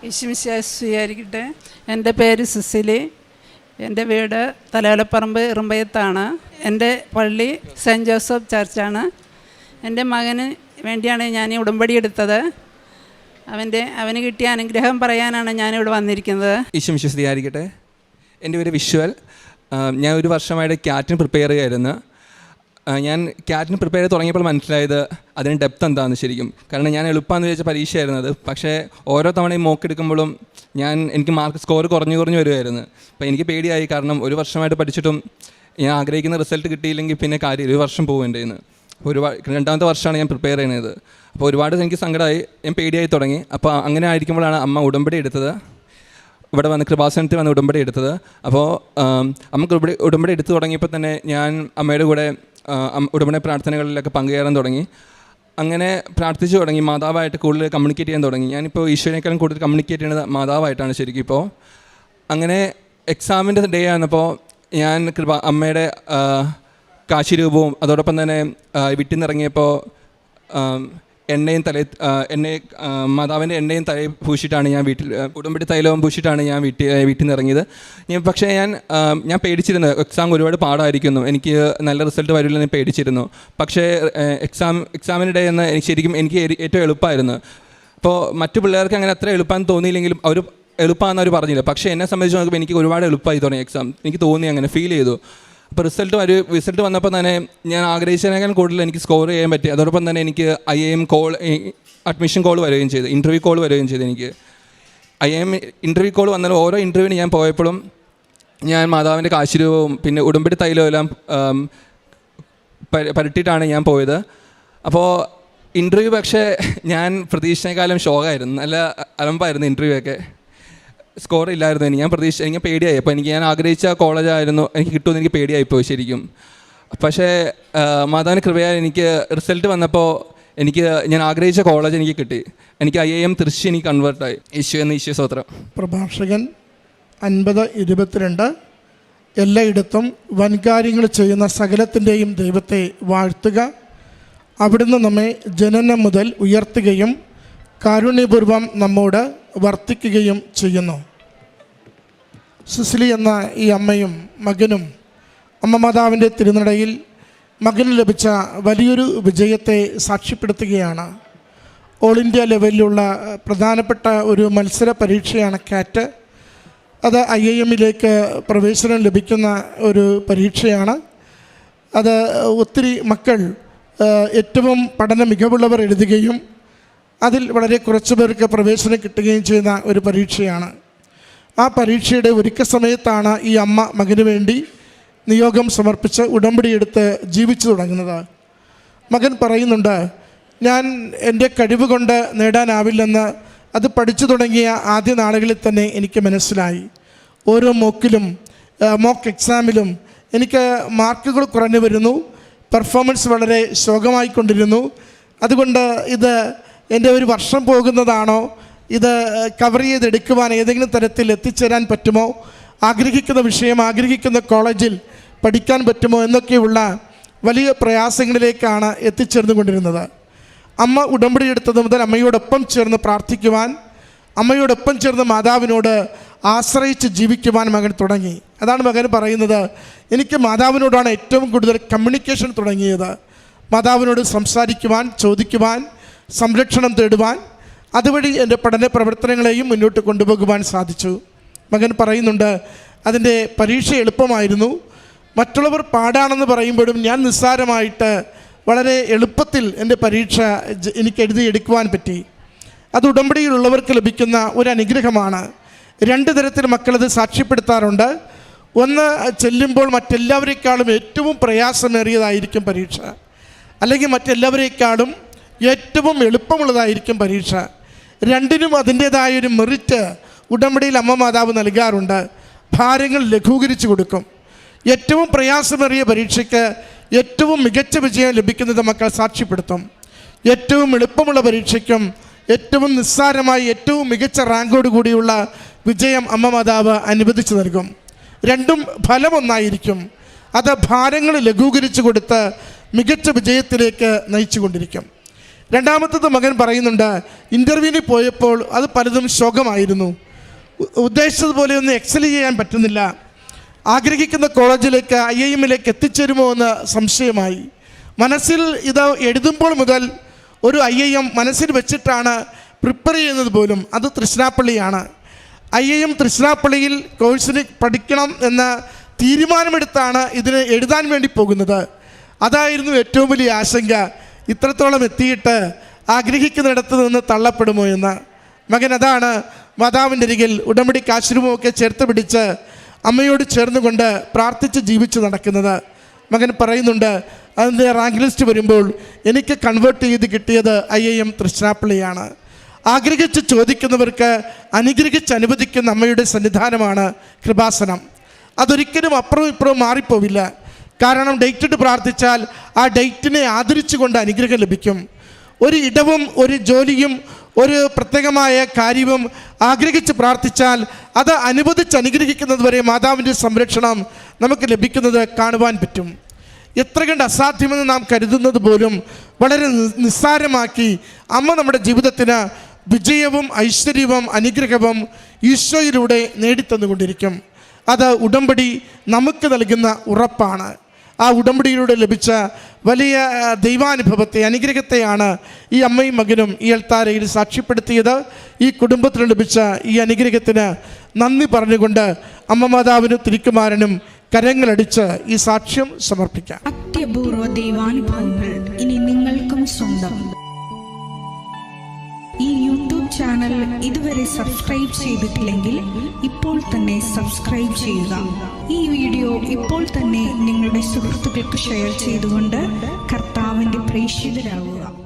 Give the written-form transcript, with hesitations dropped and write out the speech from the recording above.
യേശുമിശിഹായെ സ്വീകരിക്കട്ടെ. എൻ്റെ പേര് സിസിലി. എൻ്റെ വീട് തലയോലപ്പറമ്പ് ഇറുമ്പയത്താണ്. എൻ്റെ പള്ളി സെൻറ്റ് ജോസഫ് ചർച്ചാണ്. എൻ്റെ മകന് വേണ്ടിയാണ് ഞാൻ ഈ ഉടമ്പടി എടുത്തത്. അവന് കിട്ടിയ അനുഗ്രഹം പറയാനാണ് ഞാനിവിടെ വന്നിരിക്കുന്നത്. യേശുമിശിഹായെ സ്വീകരിക്കട്ടെ. എൻ്റെ പേര് വിഷ്വൽ. ഞാൻ ഒരു വർഷമായിട്ട് ക്യാറ്റിന് പ്രിപ്പയർ ചെയ്യായിരുന്നു. ഞാൻ ക്യാറ്റിന് പ്രിപ്പയർ ചെയ്ത് തുടങ്ങിയപ്പോൾ മനസ്സിലായത് അതിന് ഡെപ്ത് എന്താണെന്ന് ശരിക്കും. കാരണം ഞാൻ എളുപ്പമെന്ന് വിചാരിച്ച പരീക്ഷയായിരുന്നു അത്. പക്ഷേ ഓരോ തവണയും മോക്ക് എടുക്കുമ്പോഴും എനിക്ക് മാർക്ക് സ്കോർ കുറഞ്ഞു വരുമായിരുന്നു. അപ്പോൾ എനിക്ക് പേടിയായി. കാരണം ഒരു വർഷമായിട്ട് പഠിച്ചിട്ടും ഞാൻ ആഗ്രഹിക്കുന്ന റിസൾട്ട് കിട്ടിയില്ലെങ്കിൽ പിന്നെ കാര്യം ഒരു വർഷം പോകും എൻ്റെ കയ്യിൽ നിന്ന്. രണ്ടാമത്തെ വർഷമാണ് ഞാൻ പ്രിപ്പയർ ചെയ്യുന്നത്. അപ്പോൾ ഒരുപാട് എനിക്ക് സങ്കടമായി, ഞാൻ പേടിയായി തുടങ്ങി. അപ്പോൾ അങ്ങനെ ആയിരിക്കുമ്പോഴാണ് അമ്മ ഉടമ്പടി എടുത്തത്. ഇവിടെ വന്ന് കൃപാസനത്തിൽ വന്ന് ഉടമ്പടി എടുത്തത്. അപ്പോൾ അമ്മ ഉടമ്പടി എടുത്തു തുടങ്ങിയപ്പോൾ തന്നെ ഞാൻ അമ്മയുടെ കൂടെ ഉടമ്പടി പ്രാർത്ഥനകളിലൊക്കെ പങ്കുചേരാൻ തുടങ്ങി. അങ്ങനെ പ്രാർത്ഥിച്ചു തുടങ്ങി. മാതാവായിട്ട് കൂടുതൽ കമ്മ്യൂണിക്കേറ്റ് ചെയ്യാൻ തുടങ്ങി. ഞാനിപ്പോൾ ഈശോനേക്കാളും കൂടുതൽ കമ്മ്യൂണിക്കേറ്റ് ചെയ്യുന്നത് മാതാവായിട്ടാണ് ശരിക്കും ഇപ്പോൾ. അങ്ങനെ എക്സാമിൻ്റെ ഡേ ആയിരുന്നപ്പോൾ ഞാൻ അമ്മയുടെ കാശിരൂപവും അതോടൊപ്പം തന്നെ വീട്ടിൽ നിന്നിറങ്ങിയപ്പോൾ മാതാവിൻ്റെ എണ്ണയും തലയിൽ പൂശിയിട്ടാണ് ഞാൻ ഉടമ്പടി തൈലവും പൂശിയിട്ടാണ് ഞാൻ വീട്ടിൽ നിന്ന് ഇറങ്ങിയത്. പക്ഷേ ഞാൻ പേടിച്ചിരുന്നു, എക്സാം ഒരുപാട് പാടായിരിക്കുന്നു, എനിക്ക് നല്ല റിസൾട്ട് വരില്ലെന്ന് പേടിച്ചിരുന്നു. പക്ഷേ എക്സാമിനിടെ എന്ന് ശരിക്കും എനിക്ക് ഏറ്റവും എളുപ്പമായിരുന്നു. അപ്പോൾ മറ്റു പിള്ളേർക്ക് അങ്ങനെ അത്ര എളുപ്പമെന്ന് തോന്നിയില്ലെങ്കിലും അവർ എളുപ്പമാണെന്ന് അവർ പറഞ്ഞില്ല. പക്ഷേ എന്നെ സംബന്ധിച്ച് നോക്കുമ്പോൾ എനിക്ക് ഒരുപാട് എളുപ്പമായി തുടങ്ങി എക്സാം. എനിക്ക് തോന്നി, അങ്ങനെ ഫീൽ ചെയ്തു. അപ്പോൾ റിസൾട്ട് വന്നപ്പോൾ തന്നെ ഞാൻ ആഗ്രഹിച്ചതിനേക്കാൾ കൂടുതൽ എനിക്ക് സ്കോർ ചെയ്യാൻ പറ്റി. അതോടൊപ്പം തന്നെ എനിക്ക് IIM അഡ്മിഷൻ കോൾ വരികയും ചെയ്തു, ഇൻ്റർവ്യൂ കോൾ വരികയും ചെയ്തു. എനിക്ക് IIM ഇൻ്റർവ്യൂ കോൾ വന്നാലും ഓരോ ഇൻ്റർവ്യൂവിന് ഞാൻ പോയപ്പോഴും ഞാൻ മാതാവിൻ്റെ കാശിരൂപവും പിന്നെ ഉടമ്പടി തൈലവും എല്ലാം പരട്ടിയിട്ടാണ് ഞാൻ പോയത്. അപ്പോൾ ഇൻ്റർവ്യൂ പക്ഷേ ഞാൻ പ്രതീക്ഷിച്ചതിനേക്കാളും ഷോക്കായിരുന്നു. നല്ല അലമ്പായിരുന്നു ഇൻ്റർവ്യൂ ഒക്കെ. സ്കോർ ഇല്ലായിരുന്നു. എനിക്ക് പേടിയായി. അപ്പോൾ ഞാൻ ആഗ്രഹിച്ച കോളേജായിരുന്നു, എനിക്ക് കിട്ടുമെന്ന് എനിക്ക് പേടിയായിപ്പോയി ശരിക്കും. പക്ഷേ മാതാവിൻ്റെ കൃപയാൽ എനിക്ക് റിസൾട്ട് വന്നപ്പോൾ ഞാൻ ആഗ്രഹിച്ച കോളേജ് എനിക്ക് കിട്ടി. എനിക്ക് IIM തൃശ്ശി എനിക്ക് കൺവേർട്ടായി. ഈശോ സ്തോത്രം. പ്രഭാഷകൻ 50:22 എല്ലായിടത്തും വൻകാര്യങ്ങൾ ചെയ്യുന്ന സകലത്തിൻ്റെയും ദൈവത്തെ വാഴ്ത്തുക. അവിടുന്ന് നമ്മെ ജനനം മുതൽ ഉയർത്തുകയും കാരുണ്യപൂർവം നമ്മോട് വർത്തിക്കുകയും ചെയ്യുന്നു. സിസിലി എന്ന ഈ അമ്മയും മകനും അമ്മ മാതാവിൻ്റെ തിരുനടയിൽ മകന് ലഭിച്ച വലിയൊരു വിജയത്തെ സാക്ഷ്യപ്പെടുത്തുകയാണ്. ഓൾ ഇന്ത്യ ലെവലിലുള്ള പ്രധാനപ്പെട്ട ഒരു മത്സര പരീക്ഷയാണ് കാറ്റ്. അത് IIMലേക്ക് പ്രവേശനം ലഭിക്കുന്ന ഒരു പരീക്ഷയാണ്. അത് ഒത്തിരി മക്കൾ ഏറ്റവും പഠന മികവുള്ളവർ എഴുതുകയും അതിൽ വളരെ കുറച്ച് പേർക്ക് പ്രവേശനം കിട്ടുകയും ചെയ്യുന്ന ഒരു പരീക്ഷയാണ്. ആ പരീക്ഷയുടെ ഒരുക്ക സമയത്താണ് ഈ അമ്മ മകന് വേണ്ടി നിയോഗം സമർപ്പിച്ച് ഉടമ്പടിയെടുത്ത് ജീവിച്ചു തുടങ്ങുന്നത്. മകൻ പറയുന്നുണ്ട്, ഞാൻ എൻ്റെ കഴിവ് കൊണ്ട് നേടാനാവില്ലെന്ന് അത് പഠിച്ചു തുടങ്ങിയ ആദ്യ നാളുകളിൽ തന്നെ എനിക്ക് മനസ്സിലായി. ഓരോ മോക്ക് എക്സാമിലും എനിക്ക് മാർക്കുകൾ കുറഞ്ഞു വരുന്നു, പെർഫോമൻസ് വളരെ ശോകമായിക്കൊണ്ടിരുന്നു. അതുകൊണ്ട് ഇത് എൻ്റെ ഒരു വർഷം പോകുന്നതാണോ, ഇത് കവർ ചെയ്തെടുക്കുവാൻ ഏതെങ്കിലും തരത്തിൽ എത്തിച്ചേരാൻ പറ്റുമോ, ആഗ്രഹിക്കുന്ന വിഷയം ആഗ്രഹിക്കുന്ന കോളേജിൽ പഠിക്കാൻ പറ്റുമോ എന്നൊക്കെയുള്ള വലിയ പ്രയാസങ്ങളിലേക്കാണ് എത്തിച്ചേർന്നുകൊണ്ടിരുന്നത്. അമ്മ ഉടമ്പടി എടുത്തത് മുതൽ അമ്മയോടൊപ്പം ചേർന്ന് പ്രാർത്ഥിക്കുവാൻ, അമ്മയോടൊപ്പം ചേർന്ന് മാതാവിനോട് ആശ്രയിച്ച് ജീവിക്കുവാൻ മകൻ തുടങ്ങി. അതാണ് മകൻ പറയുന്നത്, എനിക്ക് മാതാവിനോടാണ് ഏറ്റവും കൂടുതൽ കമ്മ്യൂണിക്കേഷൻ തുടങ്ങിയത്. മാതാവിനോട് സംസാരിക്കുവാൻ, ചോദിക്കുവാൻ, സംരക്ഷണം തേടുവാൻ, അതുവഴി എൻ്റെ പഠന പ്രവർത്തനങ്ങളെയും മുന്നോട്ട് കൊണ്ടുപോകുവാൻ സാധിച്ചു. മകൻ പറയുന്നുണ്ട്, അതിൻ്റെ പരീക്ഷ എളുപ്പമായിരുന്നു. മറ്റുള്ളവർ പാടാണെന്ന് പറയുമ്പോഴും ഞാൻ നിസ്സാരമായിട്ട് വളരെ എളുപ്പത്തിൽ എൻ്റെ പരീക്ഷ എനിക്ക് എഴുതിയെടുക്കുവാൻ പറ്റി. അത് ഉടമ്പടിയിലുള്ളവർക്ക് ലഭിക്കുന്ന ഒരു അനുഗ്രഹമാണ്. 2 തരത്തിൽ മക്കളത് സാക്ഷ്യപ്പെടുത്താറുണ്ട്. ഒന്ന്, ചെല്ലുമ്പോൾ മറ്റെല്ലാവരേക്കാളും ഏറ്റവും പ്രയാസമേറിയതായിരിക്കും പരീക്ഷ, അല്ലെങ്കിൽ മറ്റെല്ലാവരേക്കാളും ഏറ്റവും എളുപ്പമുള്ളതായിരിക്കും പരീക്ഷ. രണ്ടിനും അതിൻ്റേതായൊരു മെറിറ്റ് ഉടമ്പടിയിൽ അമ്മ മാതാവ് നൽകാറുണ്ട്. ഭാരങ്ങൾ ലഘൂകരിച്ചു കൊടുക്കും. ഏറ്റവും പ്രയാസമേറിയ പരീക്ഷയ്ക്ക് ഏറ്റവും മികച്ച വിജയം ലഭിക്കുന്നത് മക്കൾ സാക്ഷ്യപ്പെടുത്തും. ഏറ്റവും എളുപ്പമുള്ള പരീക്ഷയ്ക്കും ഏറ്റവും നിസ്സാരമായി ഏറ്റവും മികച്ച റാങ്കോട് കൂടിയുള്ള വിജയം അമ്മ മാതാവ് അനുവദിച്ചു നൽകും. രണ്ടും ഫലമൊന്നായിരിക്കും. അത് ഭാരങ്ങൾ ലഘൂകരിച്ചു കൊടുത്ത് മികച്ച വിജയത്തിലേക്ക് നയിച്ചു കൊണ്ടിരിക്കും. രണ്ടാമത്തത് മകൻ പറയുന്നുണ്ട്, ഇൻ്റർവ്യൂവിന് പോയപ്പോൾ അത് പലതും ശോകമായിരുന്നു, ഉദ്ദേശിച്ചതുപോലെ ഒന്നും എക്സൽ ചെയ്യാൻ പറ്റുന്നില്ല, ആഗ്രഹിക്കുന്ന കോളേജിലേക്ക് IIM-ലേക്ക് എത്തിച്ചേരുമോ എന്ന് സംശയമായി. മനസ്സിൽ ഇത് എഴുതുമ്പോൾ മുതൽ ഒരു IIM മനസ്സിൽ വെച്ചിട്ടാണ് പ്രിപ്പയർ ചെയ്യുന്നത് പോലും. അത് തൃശ്ശിനാപ്പള്ളിയാണ്. IIM തൃശ്ശിനാപ്പള്ളിയിൽ കോഴ്സിന് പഠിക്കണം എന്ന തീരുമാനമെടുത്താണ് ഇതിന് എഴുതാൻ വേണ്ടി പോകുന്നത്. അതായിരുന്നു ഏറ്റവും വലിയ ആശങ്ക. ഇത്രത്തോളം എത്തിയിട്ട് ആഗ്രഹിക്കുന്നിടത്ത് നിന്ന് തള്ളപ്പെടുമോ എന്ന്. മകൻ അതാണ് മാതാവിൻ്റെ അരികിൽ ഉടമ്പടി കാശുരുമൊക്കെ ചേർത്ത് പിടിച്ച് അമ്മയോട് ചേർന്നുകൊണ്ട് പ്രാർത്ഥിച്ച് ജീവിച്ച് നടക്കുന്നത്. മകൻ പറയുന്നുണ്ട്, അതിൻ്റെ റാങ്ക് ലിസ്റ്റ് വരുമ്പോൾ എനിക്ക് കൺവേർട്ട് ചെയ്ത് കിട്ടിയത് IIM തൃശ്ശിനാപ്പള്ളിയാണ്. ആഗ്രഹിച്ച് ചോദിക്കുന്നവർക്ക് അനുഗ്രഹിച്ച് അനുവദിക്കുന്ന അമ്മയുടെ സന്നിധാനമാണ് കൃപാസനം. അതൊരിക്കലും അപ്പുറവും ഇപ്പുറവും മാറിപ്പോവില്ല. കാരണം ഡേറ്റ് ഇട്ട് പ്രാർത്ഥിച്ചാൽ ആ ഡേറ്റിനെ ആദരിച്ചുകൊണ്ട് അനുഗ്രഹം ലഭിക്കും. ഒരു ഇടവും ഒരു ജോലിയും ഒരു പ്രത്യേകമായ കാര്യവും ആഗ്രഹിച്ച് പ്രാർത്ഥിച്ചാൽ അത് അനുവദിച്ച് അനുഗ്രഹിക്കുന്നത് വരെ മാതാവിൻ്റെ സംരക്ഷണം നമുക്ക് ലഭിക്കുന്നത് കാണുവാൻ പറ്റും. എത്ര കണ്ട് അസാധ്യമെന്ന് നാം കരുതുന്നത് പോലും വളരെ നിസ്സാരമാക്കി അമ്മ നമ്മുടെ ജീവിതത്തിന് വിജയവും ഐശ്വര്യവും അനുഗ്രഹവും ഈശോയിലൂടെ നേടിത്തന്നുകൊണ്ടിരിക്കും. അത് ഉടമ്പടി നമുക്ക് നൽകുന്ന ഉറപ്പാണ്. ആ ഉടമ്പടിയിലൂടെ ലഭിച്ച വലിയ ദൈവാനുഭവത്തെ, അനുഗ്രഹത്തെയാണ് ഈ അമ്മയും മകനും ഈ അൾത്താരയിൽ സാക്ഷ്യപ്പെടുത്തിയത്. ഈ കുടുംബത്തിന് ലഭിച്ച ഈ അനുഗ്രഹത്തിന് നന്ദി പറഞ്ഞുകൊണ്ട് അമ്മ മാതാവിനും തിരുക്കുമാരനും കരങ്ങളടിച്ച് ഈ സാക്ഷ്യം സമർപ്പിക്കാം. അത്യപൂർവ ദൈവാനുഭവങ്ങൾ ഇനി നിങ്ങൾക്കും സ്വന്തം. ഈ യൂട്യൂബ് ചാനൽ ഇതുവരെ സബ്സ്ക്രൈബ് ചെയ്തിട്ടില്ലെങ്കിൽ ഇപ്പോൾ തന്നെ സബ്സ്ക്രൈബ് ചെയ്യുക. ഈ വീഡിയോ ഇപ്പോൾ തന്നെ നിങ്ങളുടെ സുഹൃത്തുക്കൾക്ക് ഷെയർ ചെയ്തുകൊണ്ട് കർത്താവിൻ്റെ പ്രേക്ഷിതരാകുക.